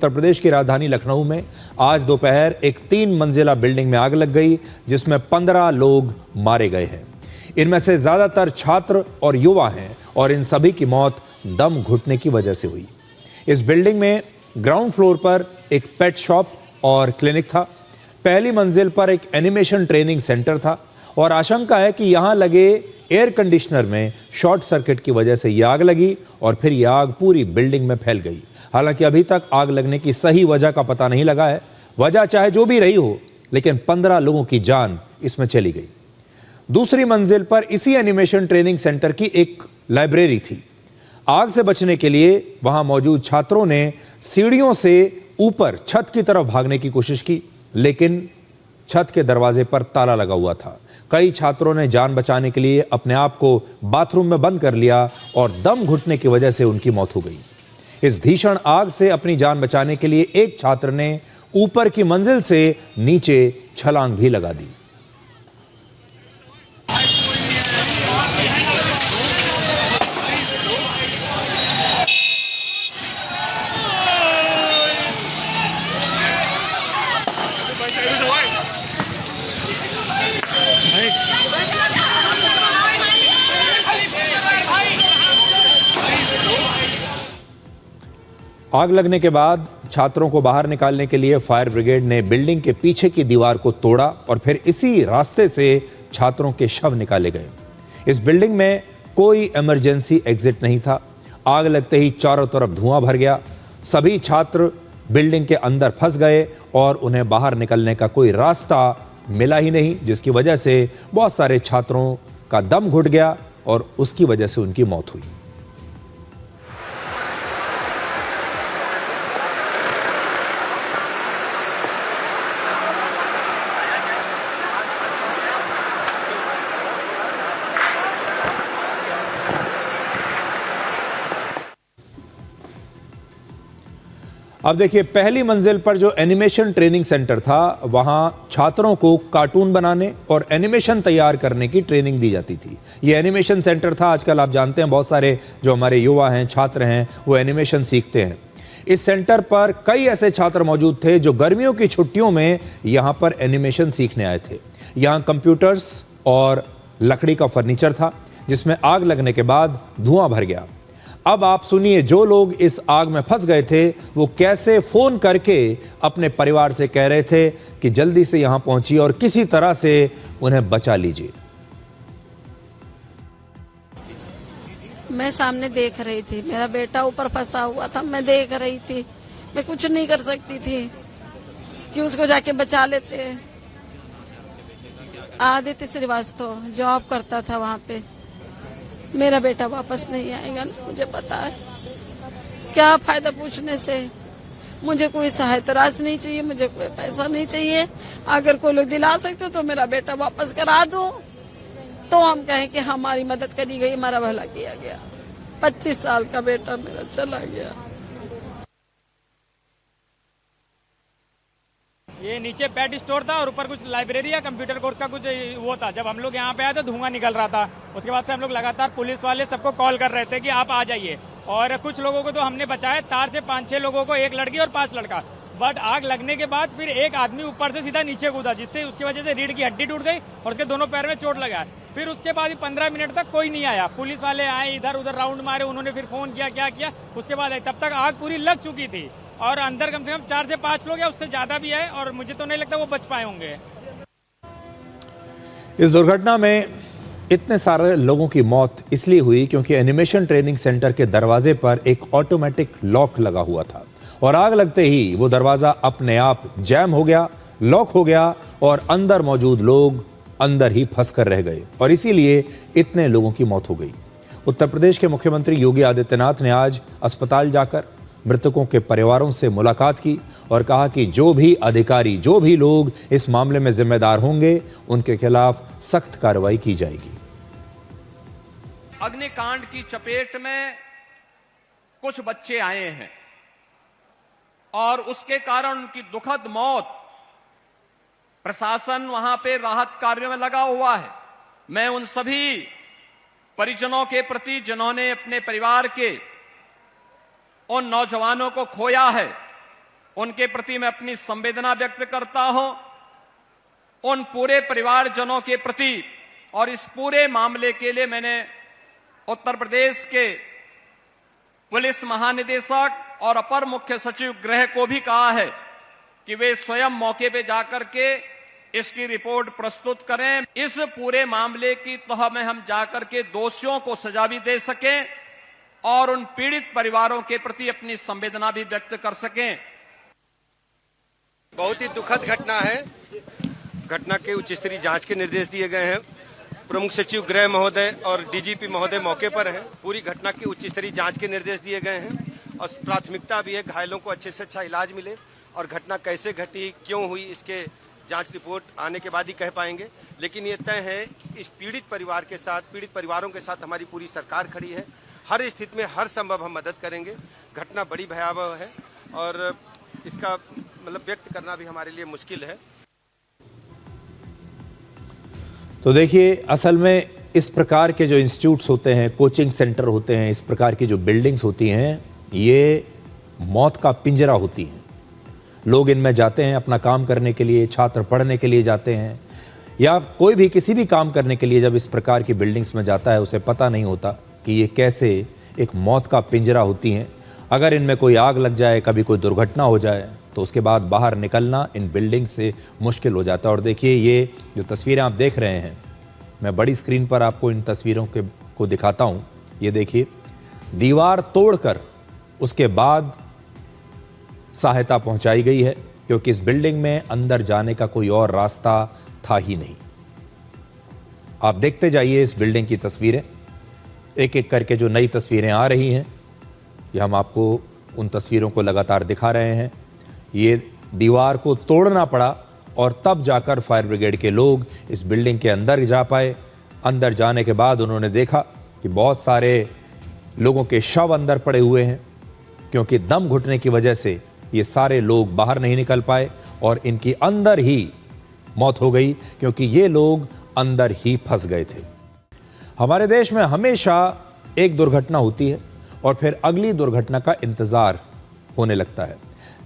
उत्तर प्रदेश की राजधानी लखनऊ में आज दोपहर एक 3 मंजिला बिल्डिंग में आग लग गई, जिसमें 15 लोग मारे गए हैं। इनमें से ज्यादातर छात्र और युवा हैं और इन सभी की मौत दम घुटने की वजह से हुई। इस बिल्डिंग में ग्राउंड फ्लोर पर एक पेट शॉप और क्लिनिक था। पहली मंजिल पर एक एनिमेशन ट्रेनिंग सेंटर था और आशंका है कि यहां लगे एयर कंडीशनर में शॉर्ट सर्किट की वजह से यह आग लगी और फिर यह आग पूरी बिल्डिंग में फैल गई। हालांकि अभी तक आग लगने की सही वजह का पता नहीं लगा है। वजह चाहे जो भी रही हो, लेकिन 15 लोगों की जान इसमें चली गई। दूसरी मंजिल पर इसी एनिमेशन ट्रेनिंग सेंटर की एक लाइब्रेरी थी। आग से बचने के लिए वहां मौजूद छात्रों ने सीढ़ियों से ऊपर छत की तरफ भागने की कोशिश की, लेकिन छत के दरवाजे पर ताला लगा हुआ था। कई छात्रों ने जान बचाने के लिए अपने आप को बाथरूम में बंद कर लिया और दम घुटने की वजह से उनकी मौत हो गई। इस भीषण आग से अपनी जान बचाने के लिए एक छात्र ने ऊपर की मंजिल से नीचे छलांग भी लगा दी। आग लगने के बाद छात्रों को बाहर निकालने के लिए फायर ब्रिगेड ने बिल्डिंग के पीछे की दीवार को तोड़ा और फिर इसी रास्ते से छात्रों के शव निकाले गए। इस बिल्डिंग में कोई इमरजेंसी एग्जिट नहीं था। आग लगते ही चारों तरफ धुआं भर गया। सभी छात्र बिल्डिंग के अंदर फंस गए और उन्हें बाहर निकलने का कोई रास्ता मिला ही नहीं, जिसकी वजह से बहुत सारे छात्रों का दम घुट गया और उसकी वजह से उनकी मौत हुई। अब देखिए, पहली मंजिल पर जो एनिमेशन ट्रेनिंग सेंटर था, वहां छात्रों को कार्टून बनाने और एनिमेशन तैयार करने की ट्रेनिंग दी जाती थी। ये एनिमेशन सेंटर था। आजकल आप जानते हैं बहुत सारे जो हमारे युवा हैं, छात्र हैं, वो एनिमेशन सीखते हैं। इस सेंटर पर कई ऐसे छात्र मौजूद थे जो गर्मियों की छुट्टियों में यहां पर एनिमेशन सीखने आए थे। यहां कंप्यूटर्स और लकड़ी का फर्नीचर था, जिसमें आग लगने के बाद धुआं भर गया। अब आप सुनिए, जो लोग इस आग में फंस गए थे वो कैसे फोन करके अपने परिवार से कह रहे थे कि जल्दी से यहां पहुंचिए और किसी तरह से उन्हें बचा लीजिए। मैं सामने देख रही थी, मेरा बेटा ऊपर फंसा हुआ था, मैं देख रही थी। मैं कुछ नहीं कर सकती थी कि उसको जाके बचा लेते। आदित्य श्रीवास्तव जॉब करता था वहां पे। मेरा बेटा वापस नहीं आएगा ना, मुझे पता है। क्या फायदा पूछने से? मुझे कोई सहायता राशि नहीं चाहिए, मुझे कोई पैसा नहीं चाहिए। अगर कोई लोग दिला सकते तो मेरा बेटा वापस करा दो, तो हम कहें कि हमारी मदद करी गई, हमारा भला किया गया। 25 साल का बेटा मेरा चला गया। ये नीचे पेट स्टोर था और ऊपर कुछ लाइब्रेरी या कंप्यूटर कोर्स का कुछ वो था। जब हम लोग यहाँ पे आए तो धुआं निकल रहा था। उसके बाद से हम लोग लगातार पुलिस वाले सबको कॉल कर रहे थे कि आप आ जाइए, और कुछ लोगों को तो हमने बचाया। तार से 5-6 लोगों को, 1 लड़की और 5 लड़का। बट आग लगने के बाद फिर एक आदमी ऊपर से सीधा नीचे कूदा, जिससे उसकी वजह से रीढ़ की हड्डी टूट गई और उसके दोनों पैर में चोट लगा। फिर उसके बाद 15 मिनट तक कोई नहीं आया। पुलिस वाले आए, इधर उधर राउंड मारे, उन्होंने फिर फोन किया, क्या किया, उसके बाद आए। तब तक आग पूरी लग चुकी थी और अंदर कम से कम 4 से 5 लोग या उससे ज्यादा भी है, और मुझे तो नहीं लगता वो बच पाए होंगे। इस दुर्घटना में इतने सारे लोगों की मौत इसलिए हुई क्योंकि एनिमेशन ट्रेनिंग सेंटर के दरवाजे पर एक ऑटोमेटिक लॉक लगा हुआ था और आग लगते ही वो दरवाजा अपने आप जैम हो गया, लॉक हो गया और अंदर मौजूद लोग अंदर ही फंस कर रह गए और इसीलिए इतने लोगों की मौत हो गई। उत्तर प्रदेश के मुख्यमंत्री योगी आदित्यनाथ ने आज अस्पताल जाकर मृतकों के परिवारों से मुलाकात की और कहा कि जो भी अधिकारी, जो भी लोग इस मामले में जिम्मेदार होंगे, उनके खिलाफ सख्त कार्रवाई की जाएगी। अग्निकांड की चपेट में कुछ बच्चे आए हैं और उसके कारण उनकी दुखद मौत। प्रशासन वहां पे राहत कार्यों में लगा हुआ है। मैं उन सभी परिजनों के प्रति जिन्होंने अपने परिवार के उन नौजवानों को खोया है, उनके प्रति मैं अपनी संवेदना व्यक्त करता हूं। उन पूरे परिवारजनों के प्रति और इस पूरे मामले के लिए मैंने उत्तर प्रदेश के पुलिस महानिदेशक और अपर मुख्य सचिव गृह को भी कहा है कि वे स्वयं मौके पे जाकर के इसकी रिपोर्ट प्रस्तुत करें। इस पूरे मामले की तह में हम जाकर के दोषियों को सजा भी दे सकें और उन पीड़ित परिवारों के प्रति अपनी संवेदना भी व्यक्त कर सकें। बहुत ही दुखद घटना है। घटना के उच्च स्तरीय जांच के निर्देश दिए गए हैं। प्रमुख सचिव गृह महोदय और डीजीपी महोदय मौके पर हैं। पूरी घटना की उच्च स्तरीय जांच के निर्देश दिए गए हैं और प्राथमिकता भी है घायलों को अच्छे से अच्छा इलाज मिले और घटना कैसे घटी, क्यों हुई, इसके जांच रिपोर्ट आने के बाद ही कह पाएंगे। लेकिन ये तय है कि इस पीड़ित परिवार के साथ, पीड़ित परिवारों के साथ हमारी पूरी सरकार खड़ी है। हर स्थिति में हर संभव हम मदद करेंगे। घटना बड़ी भयावह है और इसका मतलब व्यक्त करना भी हमारे लिए मुश्किल है। तो देखिए, असल में इस प्रकार के जो इंस्टीट्यूट्स होते हैं, कोचिंग सेंटर होते हैं, इस प्रकार की जो बिल्डिंग्स होती हैं, ये मौत का पिंजरा होती हैं। लोग इनमें जाते हैं अपना काम करने के लिए, छात्र पढ़ने के लिए जाते हैं या कोई भी किसी भी काम करने के लिए जब इस प्रकार की बिल्डिंग्स में जाता है उसे पता नहीं होता कि ये कैसे एक मौत का पिंजरा होती हैं। अगर इनमें कोई आग लग जाए, कभी कोई दुर्घटना हो जाए तो उसके बाद बाहर निकलना इन बिल्डिंग से मुश्किल हो जाता है। और देखिए, ये जो तस्वीरें आप देख रहे हैं, मैं बड़ी स्क्रीन पर आपको इन तस्वीरों को दिखाता हूँ। ये देखिए, दीवार तोड़कर उसके बाद सहायता पहुंचाई गई है क्योंकि इस बिल्डिंग में अंदर जाने का कोई और रास्ता था ही नहीं। आप देखते जाइए इस बिल्डिंग की तस्वीरें, एक एक करके जो नई तस्वीरें आ रही हैं, ये हम आपको उन तस्वीरों को लगातार दिखा रहे हैं। ये दीवार को तोड़ना पड़ा और तब जाकर फायर ब्रिगेड के लोग इस बिल्डिंग के अंदर जा पाए। अंदर जाने के बाद उन्होंने देखा कि बहुत सारे लोगों के शव अंदर पड़े हुए हैं क्योंकि दम घुटने की वजह से ये सारे लोग बाहर नहीं निकल पाए और इनकी अंदर ही मौत हो गई क्योंकि ये लोग अंदर ही फंस गए थे। हमारे देश में हमेशा एक दुर्घटना होती है और फिर अगली दुर्घटना का इंतजार होने लगता है।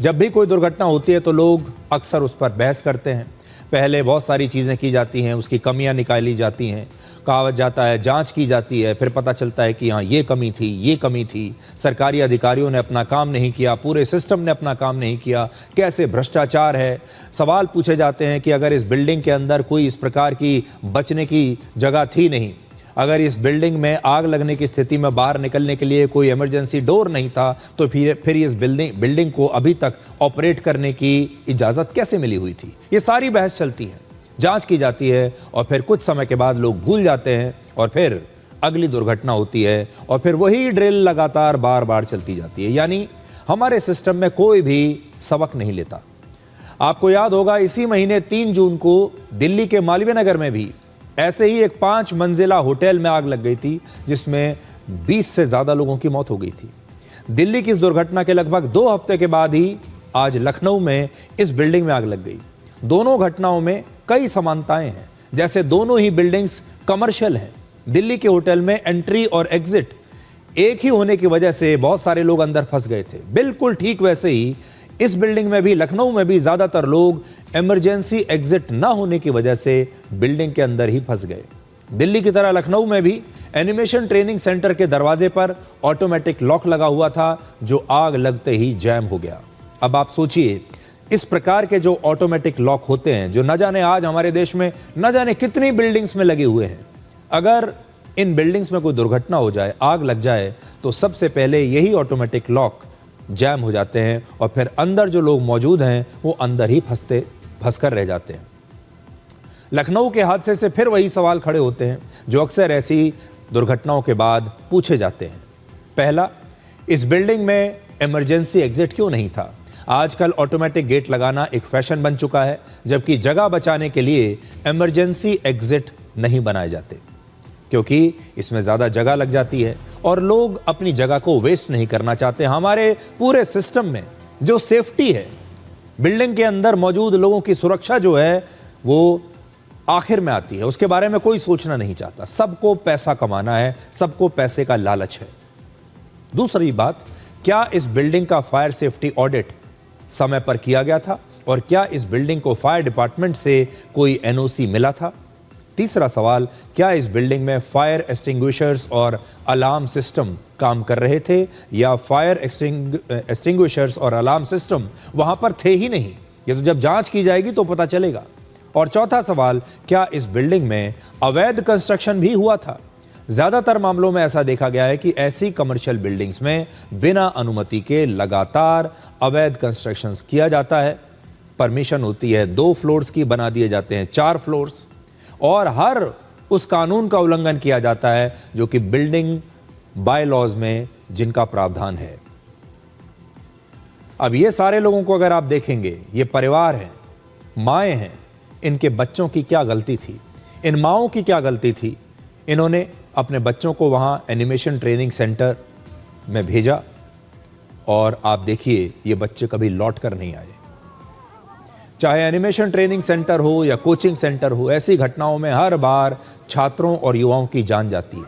जब भी कोई दुर्घटना होती है तो लोग अक्सर उस पर बहस करते हैं। पहले बहुत सारी चीज़ें की जाती हैं, उसकी कमियां निकाली जाती हैं, कहा जाता है, जांच की जाती है, फिर पता चलता है कि हाँ ये कमी थी, ये कमी थी, सरकारी अधिकारियों ने अपना काम नहीं किया, पूरे सिस्टम ने अपना काम नहीं किया, कैसे भ्रष्टाचार है। सवाल पूछे जाते हैं कि अगर इस बिल्डिंग के अंदर कोई इस प्रकार की बचने की जगह थी नहीं, अगर इस बिल्डिंग में आग लगने की स्थिति में बाहर निकलने के लिए कोई इमरजेंसी डोर नहीं था तो फिर इस बिल्डिंग को अभी तक ऑपरेट करने की इजाज़त कैसे मिली हुई थी। ये सारी बहस चलती है, जांच की जाती है और फिर कुछ समय के बाद लोग भूल जाते हैं और फिर अगली दुर्घटना होती है और फिर वही ड्रिल लगातार बार बार चलती जाती है। यानी हमारे सिस्टम में कोई भी सबक नहीं लेता। आपको याद होगा, इसी महीने 3 जून को दिल्ली के मालवीय नगर में भी ऐसे ही एक 5 मंजिला होटल में आग लग गई थी जिसमें 20 से ज्यादा लोगों की मौत हो गई थी। दिल्ली की इस दुर्घटना के लगभग 2 हफ्ते के बाद ही आज लखनऊ में इस बिल्डिंग में आग लग गई। दोनों घटनाओं में कई समानताएं हैं, जैसे दोनों ही बिल्डिंग्स कमर्शियल हैं। दिल्ली के होटल में एंट्री और एग्जिट एक ही होने की वजह से बहुत सारे लोग अंदर फंस गए थे। बिल्कुल ठीक वैसे ही इस बिल्डिंग में भी, लखनऊ में भी ज्यादातर लोग इमरजेंसी एग्जिट ना होने की वजह से बिल्डिंग के अंदर ही फंस गए। दिल्ली की तरह लखनऊ में भी एनिमेशन ट्रेनिंग सेंटर के दरवाजे पर ऑटोमेटिक लॉक लगा हुआ था जो आग लगते ही जैम हो गया। अब आप सोचिए, इस प्रकार के जो ऑटोमेटिक लॉक होते हैं, जो न जाने आज हमारे देश में न जाने कितनी बिल्डिंग्स में लगे हुए हैं, अगर इन बिल्डिंग्स में कोई दुर्घटना हो जाए, आग लग जाए, तो सबसे पहले यही ऑटोमेटिक लॉक जैम हो जाते हैं और फिर अंदर जो लोग मौजूद हैं वो अंदर ही फंसकर रह जाते हैं। लखनऊ के हादसे से फिर वही सवाल खड़े होते हैं जो अक्सर ऐसी दुर्घटनाओं के बाद पूछे जाते हैं। पहला, इस बिल्डिंग में इमरजेंसी एग्जिट क्यों नहीं था? आजकल ऑटोमेटिक गेट लगाना एक फैशन बन चुका है, जबकि जगह बचाने के लिए इमरजेंसी एग्जिट नहीं बनाए जाते क्योंकि इसमें ज़्यादा जगह लग जाती है और लोग अपनी जगह को वेस्ट नहीं करना चाहते। हमारे पूरे सिस्टम में जो सेफ्टी है, बिल्डिंग के अंदर मौजूद लोगों की सुरक्षा जो है वो आखिर में आती है, उसके बारे में कोई सोचना नहीं चाहता। सबको पैसा कमाना है, सबको पैसे का लालच है। दूसरी बात, क्या इस बिल्डिंग का फायर सेफ्टी ऑडिट समय पर किया गया था और क्या इस बिल्डिंग को फायर डिपार्टमेंट से कोई एनओसी मिला था? तीसरा सवाल, क्या इस बिल्डिंग में फायर एक्सटिंग्विशर्स और अलार्म सिस्टम काम कर रहे थे या फायर एक्सटिंग्विशर्स और अलार्म सिस्टम वहां पर थे ही नहीं? ये तो जब जांच की जाएगी तो पता चलेगा। और चौथा सवाल, क्या इस बिल्डिंग में अवैध कंस्ट्रक्शन भी हुआ था? ज्यादातर मामलों में ऐसा देखा गया है कि ऐसी कमर्शियल बिल्डिंग्स में बिना अनुमति के लगातार अवैध कंस्ट्रक्शंस किया जाता है। परमिशन होती है 2 फ्लोर्स की, बना दिए जाते हैं 4 फ्लोर्स, और हर उस कानून का उल्लंघन किया जाता है जो कि बिल्डिंग बाय लॉज में जिनका प्रावधान है। अब ये सारे लोगों को अगर आप देखेंगे, ये परिवार हैं, माएँ हैं, इनके बच्चों की क्या गलती थी? इन माओं की क्या गलती थी? इन्होंने अपने बच्चों को वहां एनिमेशन ट्रेनिंग सेंटर में भेजा और आप देखिए ये बच्चे कभी लौट कर नहीं आए। चाहे एनिमेशन ट्रेनिंग सेंटर हो या कोचिंग सेंटर हो, ऐसी घटनाओं में हर बार छात्रों और युवाओं की जान जाती है।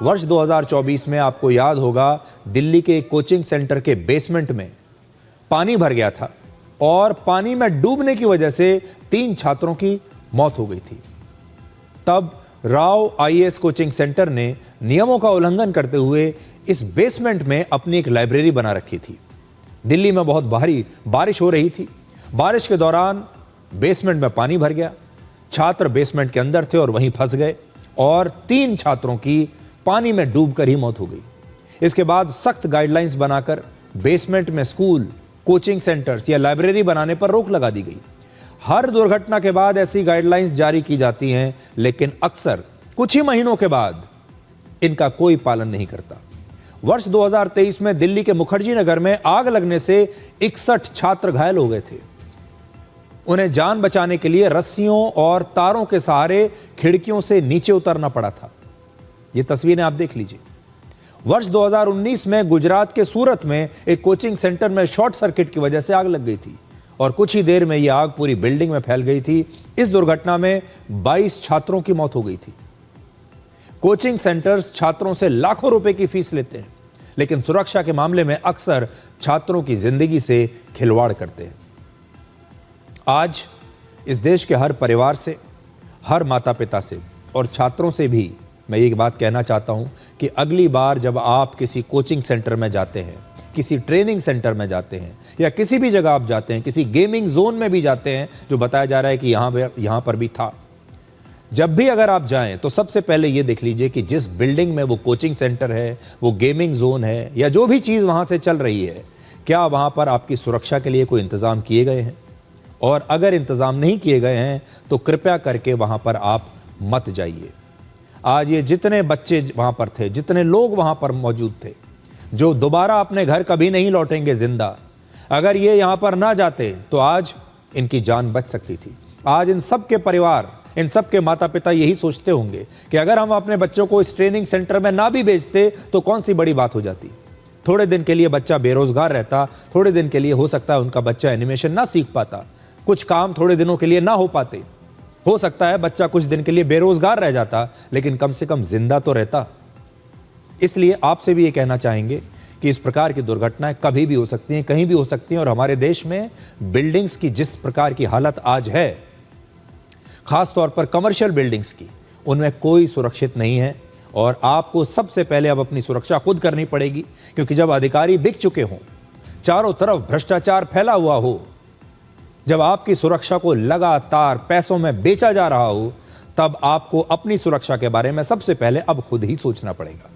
वर्ष 2024 में आपको याद होगा, दिल्ली के कोचिंग सेंटर के बेसमेंट में पानी भर गया था और पानी में डूबने की वजह से 3 छात्रों की मौत हो गई थी। तब राव आईएएस कोचिंग सेंटर ने नियमों का उल्लंघन करते हुए इस बेसमेंट में अपनी एक लाइब्रेरी बना रखी थी। दिल्ली में बहुत भारी बारिश हो रही थी। बारिश के दौरान बेसमेंट में पानी भर गया, छात्र बेसमेंट के अंदर थे और वहीं फंस गए और 3 छात्रों की पानी में डूबकर ही मौत हो गई। इसके बाद सख्त गाइडलाइंस बनाकर बेसमेंट में स्कूल, कोचिंग सेंटर्स या लाइब्रेरी बनाने पर रोक लगा दी गई। हर दुर्घटना के बाद ऐसी गाइडलाइंस जारी की जाती हैं, लेकिन अक्सर कुछ ही महीनों के बाद इनका कोई पालन नहीं करता। वर्ष 2023 में दिल्ली के मुखर्जी नगर में आग लगने से 61 छात्र घायल हो गए थे। उन्हें जान बचाने के लिए रस्सियों और तारों के सहारे खिड़कियों से नीचे उतरना पड़ा था। ये तस्वीरें आप देख लीजिए। वर्ष 2019 में गुजरात के सूरत में एक कोचिंग सेंटर में शॉर्ट सर्किट की वजह से आग लग गई थी और कुछ ही देर में यह आग पूरी बिल्डिंग में फैल गई थी। इस दुर्घटना में 22 छात्रों की मौत हो गई थी। कोचिंग सेंटर्स छात्रों से लाखों रुपए की फीस लेते हैं, लेकिन सुरक्षा के मामले में अक्सर छात्रों की जिंदगी से खिलवाड़ करते हैं। आज इस देश के हर परिवार से, हर माता पिता से और छात्रों से भी मैं ये बात कहना चाहता हूं कि अगली बार जब आप किसी कोचिंग सेंटर में जाते हैं, किसी ट्रेनिंग सेंटर में जाते हैं या किसी भी जगह आप जाते हैं, किसी गेमिंग जोन में भी जाते हैं जो बताया जा रहा है कि यहां पर भी था, जब भी अगर आप जाएं तो सबसे पहले ये देख लीजिए कि जिस बिल्डिंग में वो कोचिंग सेंटर है, वो गेमिंग जोन है या जो भी चीज़ वहां से चल रही है, क्या वहां पर आपकी सुरक्षा के लिए कोई इंतज़ाम किए गए हैं? और अगर इंतज़ाम नहीं किए गए हैं तो कृपया करके वहां पर आप मत जाइए। आज ये जितने बच्चे वहां पर थे, जितने लोग वहां पर मौजूद थे, जो दोबारा अपने घर कभी नहीं लौटेंगे जिंदा, अगर ये यहां पर ना जाते तो आज इनकी जान बच सकती थी। आज इन सब के परिवार, इन सब के माता पिता यही सोचते होंगे कि अगर हम अपने बच्चों को इस ट्रेनिंग सेंटर में ना भी भेजते तो कौन सी बड़ी बात हो जाती। थोड़े दिन के लिए बच्चा बेरोजगार रहता, थोड़े दिन के लिए हो सकता है उनका बच्चा एनिमेशन ना सीख पाता, कुछ काम थोड़े दिनों के लिए ना हो पाते, हो सकता है बच्चा कुछ दिन के लिए बेरोजगार रह जाता, लेकिन कम से कम जिंदा तो रहता। इसलिए आपसे भी ये कहना चाहेंगे कि इस प्रकार की दुर्घटनाएं कभी भी हो सकती हैं, कहीं भी हो सकती हैं। और हमारे देश में बिल्डिंग्स की जिस प्रकार की हालत आज है, खास तौर पर कमर्शियल बिल्डिंग्स की, उनमें कोई सुरक्षित नहीं है और आपको सबसे पहले अब अपनी सुरक्षा खुद करनी पड़ेगी। क्योंकि जब अधिकारी बिक चुके हों, चारों तरफ भ्रष्टाचार फैला हुआ हो, जब आपकी सुरक्षा को लगातार पैसों में बेचा जा रहा हो, तब आपको अपनी सुरक्षा के बारे में सबसे पहले अब खुद ही सोचना पड़ेगा।